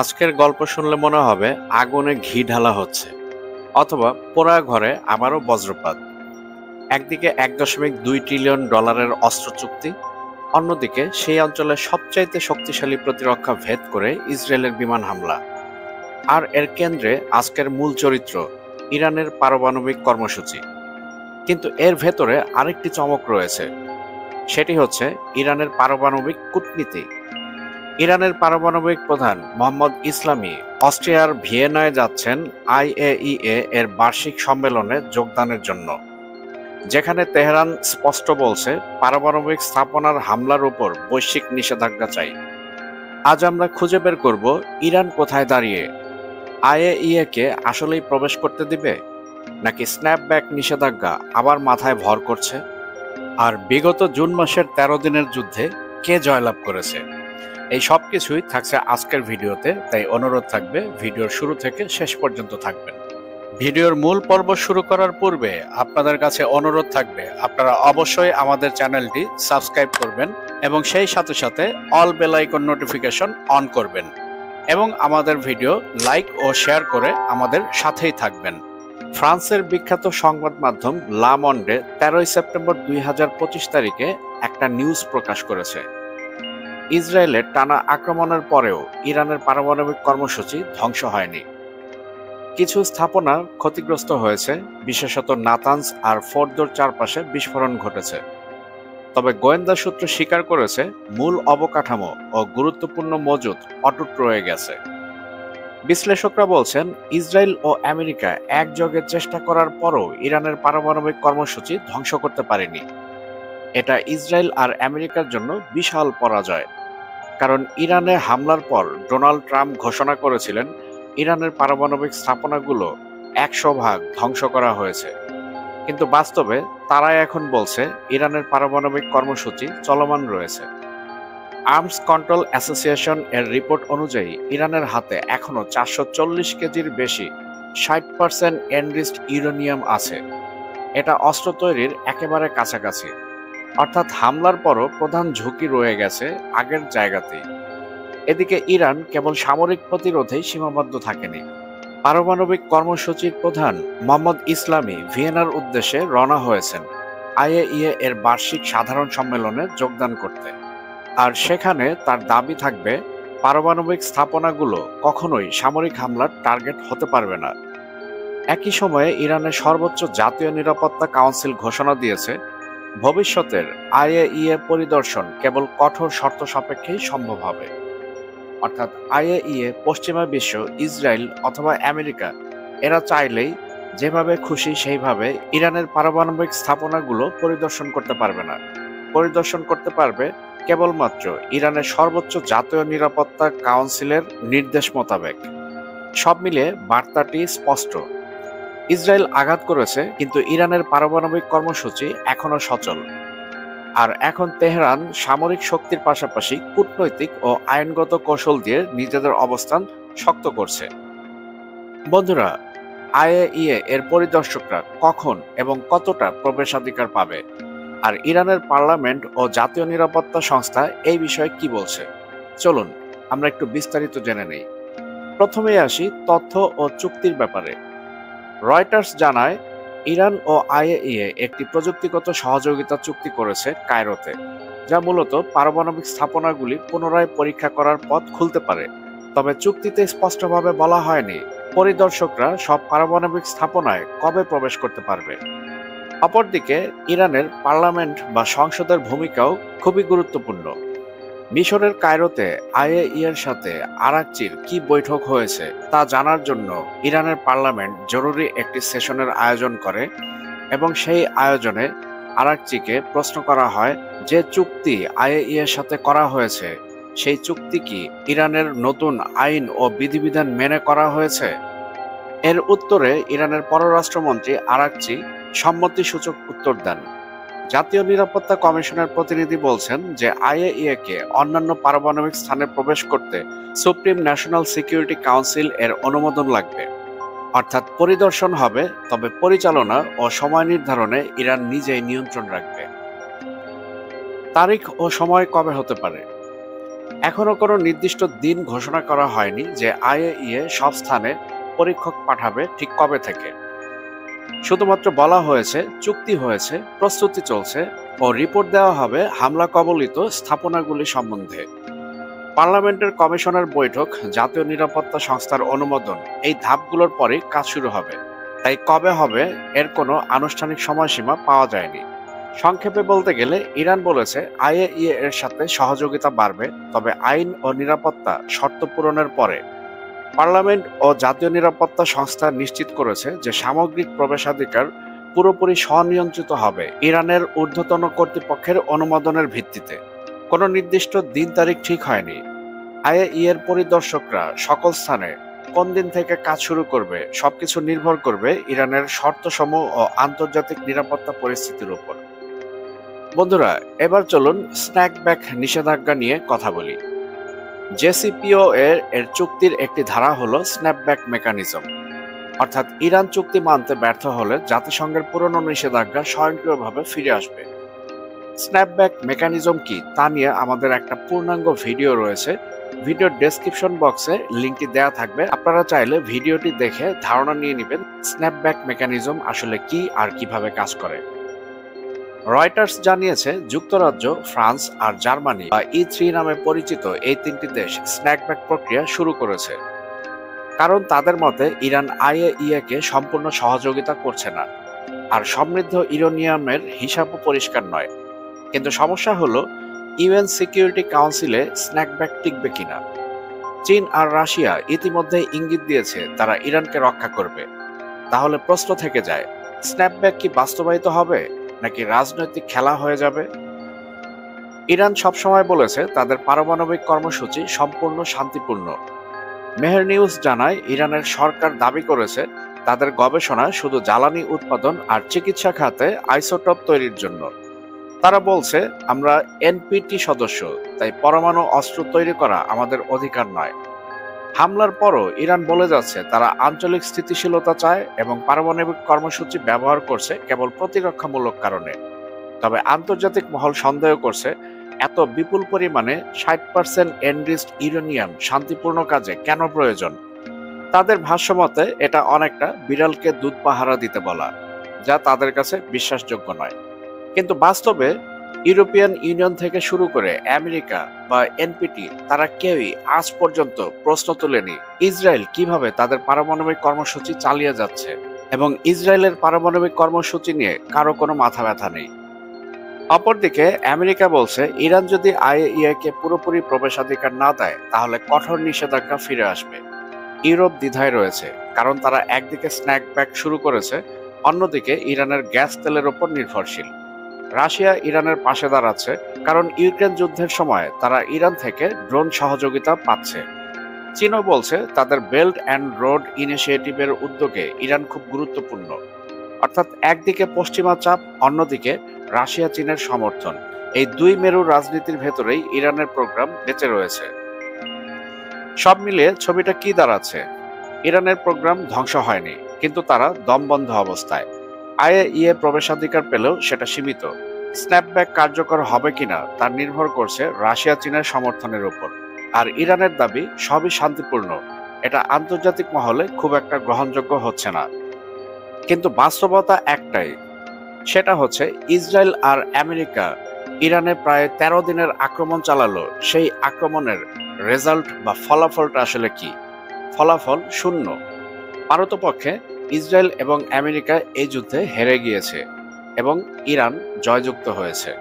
আজকের গল্প শুনলে মনে হবে আগুনে ঘি ঢালা হচ্ছে, অথবা পোড়া ঘরে আবারও বজ্রপাত। একদিকে $1.2 ট্রিলিয়ন অস্ত্র চুক্তি, অন্যদিকে সেই অঞ্চলের সবচাইতে শক্তিশালী প্রতিরক্ষা ভেদ করে ইসরায়েলের বিমান হামলা। আর এর কেন্দ্রে আজকের মূল চরিত্র, ইরানের পারমাণবিক কর্মসূচি। কিন্তু এর ভেতরে আরেকটি চমক রয়েছে, সেটি হচ্ছে ইরানের পারমাণবিক কূটনীতি। ইরানের পারমাণবিক প্রধান মোহাম্মদ ইসলামী অস্ট্রিয়ার ভিয়েনায় যাচ্ছেন IAEA এর বার্ষিক সম্মেলনে যোগদানের জন্য, যেখানে তেহরান স্পষ্ট বলছে পারমাণবিক স্থাপনার হামলার উপর বৈশ্বিক নিষেধাজ্ঞা চাই। আজ আমরা খুঁজে বের করব ইরান কোথায় দাঁড়িয়ে, IAEA কে আসলেই প্রবেশ করতে দিবে, নাকি স্ন্যাপব্যাক নিষেধাজ্ঞা আবার মাথায় ভর করছে। আর বিগত জুন মাসের 13 দিনের যুদ্ধে কে জয়লাভ করেছে, এই সব কিছুই থাকছে আজকের ভিডিওতে। তাই অনুরোধ থাকবে ভিডিওর শুরু থেকে শেষ পর্যন্ত থাকবেন। ভিডিওর মূল পর্ব শুরু করার পূর্বে আপনাদের কাছে অনুরোধ থাকবে আপনারা অবশ্যই আমাদের চ্যানেলটি সাবস্ক্রাইব করবেন এবং সেই সাথে সাথে all bell icon notification on করবেন এবং আমাদের ভিডিও লাইক ও শেয়ার করে আমাদের সাথেই থাকবেন। ফ্রান্সের বিখ্যাত সংবাদ মাধ্যম লা মন্ডে 13 সেপ্টেম্বর 2025 তারিখে একটা নিউজ প্রকাশ করেছে। ইসরায়েলের টানা আক্রমণের পরেও ইরানের পারমাণবিক কর্মসূচি ধ্বংস হয়নি। কিছু স্থাপনা ক্ষতিগ্রস্ত হয়েছে, বিশেষত নাতানজ আর ফোর্দোর চারপাশে বিস্ফোরণ ঘটেছে। তবে গোয়েন্দা সূত্র স্বীকার করেছে মূল অবকাঠামো ও গুরুত্বপূর্ণ মজুদ অটুট রয়ে গেছে। বিশ্লেষকরা বলছেন ইসরায়েল ও আমেরিকা একযোগে চেষ্টা করার পরও ইরানের পারমাণবিক কর্মসূচি ধ্বংস করতে পারেনি। এটা ইসরায়েল আর আমেরিকার জন্য বিশাল পরাজয়, কারণ ইরানে হামলার পর ডোনাল্ড ট্রাম্প ঘোষণা করেছিলেন ইরানের পারমাণবিক স্থাপনাগুলো 100% ধ্বংস করা হয়েছে। কিন্তু বাস্তবে তারাই এখন বলছে ইরানের পারমাণবিক কর্মসূচি চলমান রয়েছে। আর্মস কন্ট্রোল অ্যাসোসিয়েশন এর রিপোর্ট অনুযায়ী ইরানের হাতে এখনো 440 কেজির বেশি 60% এনরিচড ইউরেনিয়াম আছে। এটা অস্ত্র তৈরির একেবারে কাছাকাছি, অর্থাৎ হামলার পরও প্রধান ঝুঁকি রয়ে গেছে আগের জায়গাতেই। এদিকে ইরান কেবল সামরিক প্রতিরোধেই সীমাবদ্ধ থাকেনি। পারমাণবিক কর্মসূচির প্রধান মোহাম্মদ ইসলামী ভিয়েনার উদ্দেশ্যে রওনা হয়েছেন IAEA এর বার্ষিক সাধারণ সম্মেলনে যোগদান করতে। আর সেখানে তার দাবি থাকবে পারমাণবিক স্থাপনাগুলো কখনোই সামরিক হামলার টার্গেট হতে পারবে না। একই সময়ে ইরানের সর্বোচ্চ জাতীয় নিরাপত্তা কাউন্সিল ঘোষণা দিয়েছে ভবিষ্যতের IAEA পরিদর্শন কেবল কঠোর শর্ত সাপেক্ষেই সম্ভব হবে। অর্থাৎ IAEA পশ্চিমা বিশ্ব, ইসরায়েল অথবা আমেরিকা এরা চাইলেই যেভাবে খুশি সেইভাবে ইরানের পারমাণবিক স্থাপনাগুলো পরিদর্শন করতে পারবে না। পরিদর্শন করতে পারবে কেবলমাত্র ইরানের সর্বোচ্চ জাতীয় নিরাপত্তা কাউন্সিলের নির্দেশ মোতাবেক। সব মিলিয়ে বার্তাটি স্পষ্ট, ইসরায়েল আঘাত করেছে, কিন্তু ইরানের পারমাণবিক কর্মসূচি এখনো সচল। আর এখন তেহরান সামরিক শক্তির পাশাপাশি কূটনৈতিক ও আইনগত কৌশল দিয়ে নিজেদের অবস্থান শক্ত করছে। বন্ধুরা, IAEA এর পরিদর্শকরা কখন এবং কতটা প্রবেশাধিকার পাবে, আর ইরানের পার্লামেন্ট ও জাতীয় নিরাপত্তা সংস্থা এই বিষয়ে কি বলছে, চলুন আমরা একটু বিস্তারিত জেনে নেই। প্রথমেই আসি তথ্য ও চুক্তির ব্যাপারে। রয়টার্স জানায় ইরান ও IAEA একটি প্রযুক্তিগত সহযোগিতা চুক্তি করেছে কায়রোতে, যা মূলত পারমাণবিক স্থাপনাগুলি পুনরায় পরীক্ষা করার পথ খুলতে পারে। তবে চুক্তিতে স্পষ্টভাবে বলা হয়নি পরিদর্শকরা সব পারমাণবিক স্থাপনায় কবে প্রবেশ করতে পারবে। অপরদিকে ইরানের পার্লামেন্ট বা সংসদের ভূমিকাও খুবই গুরুত্বপূর্ণ। মিশরের কায়রোতে IAEA এর সাথে আরাকচির কি বৈঠক হয়েছে তা জানার জন্য ইরানের পার্লামেন্ট জরুরি একটি সেশনের আয়োজন করে এবং সেই আয়োজনে আরাকচিকে প্রশ্ন করা হয় যে চুক্তি IAEA এর সাথে করা হয়েছে সেই চুক্তি কি ইরানের নতুন আইন ও বিধিবিধান মেনে করা হয়েছে। এর উত্তরে ইরানের পররাষ্ট্রমন্ত্রী আরাকচি সম্মতিসূচক উত্তর দেন, জাতীয় নিরাপত্তা কমিশনের প্রতিনিধি বলছেন যে আইএইএ-কে অন্যান্য পারমাণবিক স্থানে প্রবেশ করতে সুপ্রিম ন্যাশনাল সিকিউরিটি কাউন্সিল এর অনুমোদন লাগবে। অর্থাৎ পরিদর্শন হবে, তবে পরিচালনা ও সময় নির্ধারণে ইরান নিজেই নিয়ন্ত্রণ রাখবে। তারিখ ও সময় কবে হতে পারে? এখনো কোনো নির্দিষ্ট দিন ঘোষণা করা হয়নি যে আইএইএ সব স্থানে পরীক্ষক পাঠাবে ঠিক কবে থেকে। শুধুমাত্র বলা হয়েছে চুক্তি হয়েছে, প্রস্তুতি চলছে ও রিপোর্ট দেওয়া হবে হামলা কবলিত স্থাপনাগুলি সম্বন্ধে। পার্লামেন্টের কমিশনের বৈঠক, জাতীয় নিরাপত্তা সংস্থার অনুমোদন, এই ধাপগুলোর পরেই কাজ শুরু হবে। তাই কবে হবে এর কোনো আনুষ্ঠানিক সময়সীমা পাওয়া যায়নি। সংক্ষেপে বলতে গেলে ইরান বলেছে আইএইএ এর সাথে সহযোগিতা বাড়বে, তবে আইন ও নিরাপত্তা শর্ত পূরণের পরে। পার্লামেন্ট ও জাতীয় নিরাপত্তা সংস্থা নিশ্চিত করেছে যে সামগ্রিক প্রবেশাধিকার পুরোপুরি স্বনিয়ন্ত্রিত হবে ইরানের ঊর্ধ্বতন কর্তৃপক্ষের অনুমোদনের ভিত্তিতে। কোনো নির্দিষ্ট দিন তারিখ ঠিক হয়নি। আইএইএ এর পরিদর্শকরা সকল স্থানে কোন দিন থেকে কাজ শুরু করবে সবকিছু নির্ভর করবে ইরানের শর্তসমূহ ও আন্তর্জাতিক নিরাপত্তা পরিস্থিতির উপর। বন্ধুরা, এবার চলুন স্ন্যাকব্যাক নিষেধাজ্ঞা নিয়ে কথা বলি। জেসিপিওএ এর চুক্তির একটি ধারা হলো স্ন্যাপব্যাক মেকানিজম, অর্থাৎ ইরান চুক্তি মানতে ব্যর্থ হলে জাতিসংঘের পুরনো নিষেধাজ্ঞা স্বয়ংক্রিয়ভাবে ফিরে আসবে। স্ন্যাপব্যাক মেকানিজম কি তা নিয়ে আমাদের একটা পূর্ণাঙ্গ ভিডিও রয়েছে, ভিডিওর ডেসক্রিপশন বক্সে লিঙ্কটি দেওয়া থাকবে। আপনারা চাইলে ভিডিওটি দেখে ধারণা নিয়ে নেবেন স্ন্যাপব্যাক মেকানিজম আসলে কি আর কিভাবে কাজ করে। রয়টার্স জানিয়েছে যুক্তরাজ্য, ফ্রান্স আর জার্মানি বা E3 নামে পরিচিত এই তিনটি দেশ স্ন্যাকব্যাক প্রক্রিয়া শুরু করেছে, কারণ তাদের মতে ইরান আইএইএ-কে সম্পূর্ণ সহযোগিতা করছে না, আর সমৃদ্ধ ইউরেনিয়ামের হিসাবও পরিষ্কার নয়। কিন্তু সমস্যা হলো ইউএন সিকিউরিটি কাউন্সিলে স্ন্যাকব্যাক টিকবে কিনা। চীন আর রাশিয়া ইতিমধ্যে ইঙ্গিত দিয়েছে তারা ইরানকে রক্ষা করবে। তাহলে প্রশ্ন থেকে যায়, স্ন্যাপব্যাক কি বাস্তবায়িত হবে নাকি রাজনৈতিক খেলা হয়ে যাবে? ইরান সবসময় বলেছে তাদের পারমাণবিক কর্মসূচি সম্পূর্ণ শান্তিপূর্ণ। মেহের নিউজ জানায় ইরানের সরকার দাবি করেছে তাদের গবেষণা শুধু জ্বালানি উৎপাদন আর চিকিৎসা খাতে আইসোটোপ তৈরির জন্য। তারা বলছে, আমরা এনপিটি সদস্য, তাই পরমাণু অস্ত্র তৈরি করা আমাদের অধিকার নয়। হামলার পরও ইরান বলে যাচ্ছে তারা আঞ্চলিক স্থিতিশীলতা চায় এবং পারমাণবিক কর্মসূচি ব্যবহার করছে কেবল প্রতিরক্ষামূলক কারণে। তবে আন্তর্জাতিক মহল সন্দেহ করছে এত বিপুল পরিমাণে 60% এনরিচড ইউরেনিয়াম শান্তিপূর্ণ কাজে কেন প্রয়োজন। তাদের ভাষ্যমতে এটা অনেকটা বিড়ালকে দুধ পাহারা দিতে বলা, যা তাদের কাছে বিশ্বাসযোগ্য নয়। কিন্তু বাস্তবে ইউরোপিয়ান ইউনিয়ন থেকে শুরু করে আমেরিকা বা এনপিটি তারা কেউই আজ পর্যন্ত প্রশ্ন তোলেনি ইসরায়েল কিভাবে তাদের পারমাণবিক কর্মসূচি চালিয়ে যাচ্ছে, এবং ইসরায়েলের পারমাণবিক কর্মসূচি নিয়ে কারো কোনো মাথা ব্যথা নেই। অপরদিকে আমেরিকা বলছে ইরান যদি আইএইএ-কে পুরোপুরি প্রবেশাধিকার না দেয় তাহলে কঠোর নিষেধাজ্ঞা ফিরে আসবে। ইউরোপ দ্বিধায় রয়েছে, কারণ তারা একদিকে স্ন্যাকব্যাক শুরু করেছে, অন্যদিকে ইরানের গ্যাস তেলের ওপর নির্ভরশীল। রাশিয়া ইরানের পাশে দাঁড়াচ্ছে, কারণ ইউক্রেন যুদ্ধের সময় তারা ইরান থেকে ড্রোন সহযোগিতা পাচ্ছে। চীনও বলছে তাদের বেল্ট অ্যান্ড রোড ইনিশিয়েটিভের উদ্যোগে ইরান খুব গুরুত্বপূর্ণ। অর্থাৎ একদিকে পশ্চিমা চাপ, অন্যদিকে রাশিয়া চীনের সমর্থন। এই দুই মেরুর রাজনীতির ভেতরেই ইরানের প্রোগ্রাম বেঁচে রয়েছে। সব মিলিয়ে ছবিটা কি দাঁড়াচ্ছে? ইরানের প্রোগ্রাম ধ্বংস হয়নি, কিন্তু তারা দমবন্ধ অবস্থায়। আইএইএ প্রবেশাধিকার পেলেও সেটা সীমিত। স্ন্যাপব্যাক কার্যকর হবে কিনা তা নির্ভর করছে রাশিয়া চীনের সমর্থনের উপর। আর ইরানের দাবি সবই শান্তিপূর্ণ, এটা আন্তর্জাতিক মহলে খুব একটা গ্রহণযোগ্য হচ্ছে না। কিন্তু বাস্তবতা একটাই, সেটা হচ্ছে ইসরায়েল আর আমেরিকা ইরানে প্রায় 13 দিনের আক্রমণ চালালো। সেই আক্রমণের রেজাল্ট বা ফলাফলটা আসলে কি? ফলাফল শূন্য। পারতপক্ষে ইসরায়েল এবং আমেরিকা এই যুদ্ধে হেরে গিয়েছে এবং ইরান জয়যুক্ত হয়েছে।